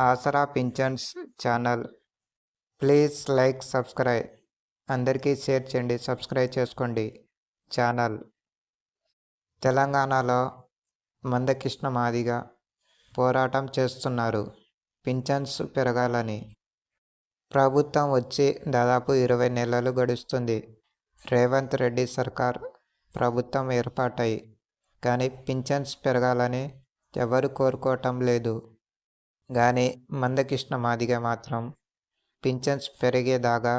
ఆసరా పింఛన్స్ channel. Please like, subscribe. అందరికీ share చేయండి, సబ్స్క్రైబ్ చేసుకోండి ఛానల్. తెలంగాణలో మందకృష్ణ మాదిగ పోరాటం చేస్తున్నారు పింఛన్స్ పెరగాలని. ప్రభుత్వం వచ్చి దాదాపు 20 నెలలు గడుస్తుంది. రేవంత్ రెడ్డి సర్కార్ ప్రభుత్వం ఏర్పాటై కానీ పింఛన్స్ పెరగాలని ఎవరు కోరుకోవటం లేదు. కానీ మందకృష్ణ మాదిగ మాత్రం పింఛన్స్ పెరిగేదాకా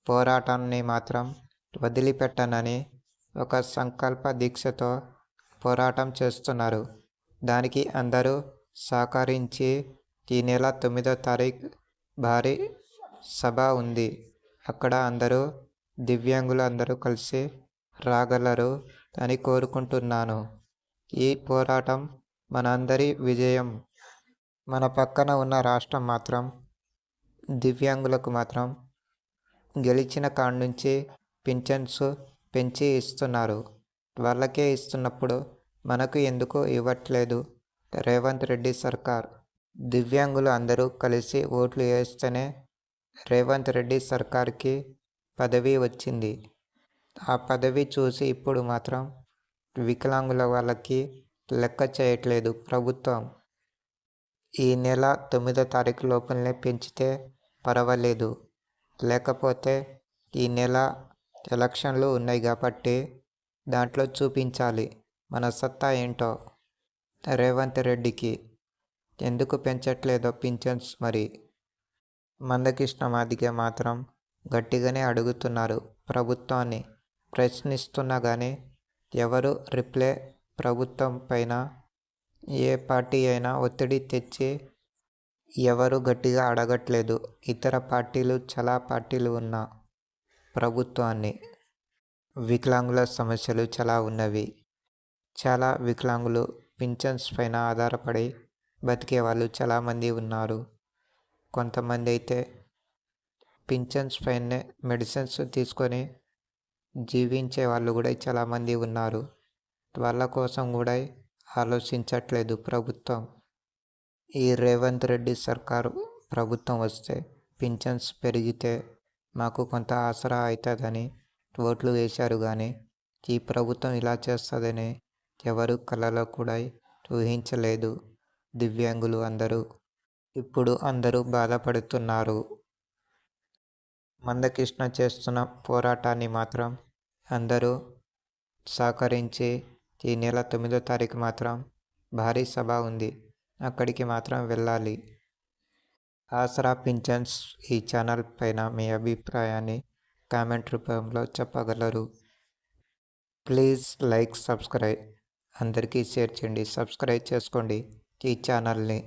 పోరాటాన్ని మాత్రం వదిలిపెట్టనని ఒక సంకల్ప దీక్షతో పోరాటం చేస్తున్నారు. దానికి అందరూ సహకరించి ఈ నెల 9వ తారీఖు భారీ సభ ఉంది. అక్కడ అందరూ దివ్యాంగులు అందరూ కలిసి రాగలరు అని కోరుకుంటున్నాను. ఈ పోరాటం మనందరి విజయం. మన పక్కన ఉన్న రాష్ట్రం మాత్రం దివ్యాంగులకు మాత్రం గెలిచిన కాడ నుంచి పింఛన్స్ పెంచి ఇస్తున్నారు. వాళ్ళకే ఇస్తున్నప్పుడు మనకు ఎందుకు ఇవ్వట్లేదు రేవంత్ రెడ్డి సర్కార్? దివ్యాంగులు అందరూ కలిసి ఓట్లు వేస్తేనే రేవంత్ రెడ్డి సర్కార్కి పదవి వచ్చింది. ఆ పదవి చూసి ఇప్పుడు మాత్రం వికలాంగుల వాళ్ళకి లెక్క చేయట్లేదు ప్రభుత్వం. ఈ నెల 9వ తారీఖు లోపలనే పెంచితే పర్వాలేదు. లేకపోతే ఈ నెల ఎలక్షన్లు ఉన్నాయి కాబట్టి దాంట్లో చూపించాలి మన సత్తా ఏంటో. రేవంత్ రెడ్డికి ఎందుకు పెంచట్లేదో పింఛన్స్ మరి. మందకృష్ణ మాదిగ మాత్రం గట్టిగానే అడుగుతున్నారు ప్రభుత్వాన్ని, ప్రశ్నిస్తున్నా కానీ ఎవరు రిప్లై ప్రభుత్వం పైన ఏ పార్టీ అయినా ఒత్తిడి తెచ్చి ఎవరు గట్టిగా అడగట్లేదు. ఇతర పార్టీలు చాలా పార్టీలు ఉన్న ప్రభుత్వాన్ని. వికలాంగుల సమస్యలు చాలా ఉన్నవి. చాలా వికలాంగులు పింఛన్స్ పైన ఆధారపడి బతికే వాళ్ళు చాలామంది ఉన్నారు. కొంతమంది అయితే పింఛన్స్ పైనే మెడిసిన్స్ తీసుకొని జీవించే వాళ్ళు కూడా చాలామంది ఉన్నారు. వాళ్ళ కోసం కూడా ఆలోచించట్లేదు ప్రభుత్వం. ఈ రేవంత్ రెడ్డి సర్కారు ప్రభుత్వం వస్తే పింఛన్స్ పెరిగితే మాకు కొంత ఆసరా అవుతుందని ఓట్లు వేశారు. కానీ ఈ ప్రభుత్వం ఇలా చేస్తుందని ఎవరు కలలో కూడా ఊహించలేదు. దివ్యాంగులు అందరూ ఇప్పుడు అందరూ బాధపడుతున్నారు. మందకృష్ణ చేస్తున్న పోరాటాన్ని మాత్రం అందరూ సహకరించి ఈ నెల 9వ తారీఖు మాత్రం భారీ సభ ఉంది. అక్కడికి మాత్రం వెళ్ళాలి. ఆసరా పింఛన్స్ ఈ ఛానల్ పైన మీ అభిప్రాయాన్ని కామెంట్ రూపంలో చెప్పగలరు. Please like, subscribe. అందరికీ షేర్ చేయండి, సబ్స్క్రైబ్ చేసుకోండి ఈ ఛానల్ని.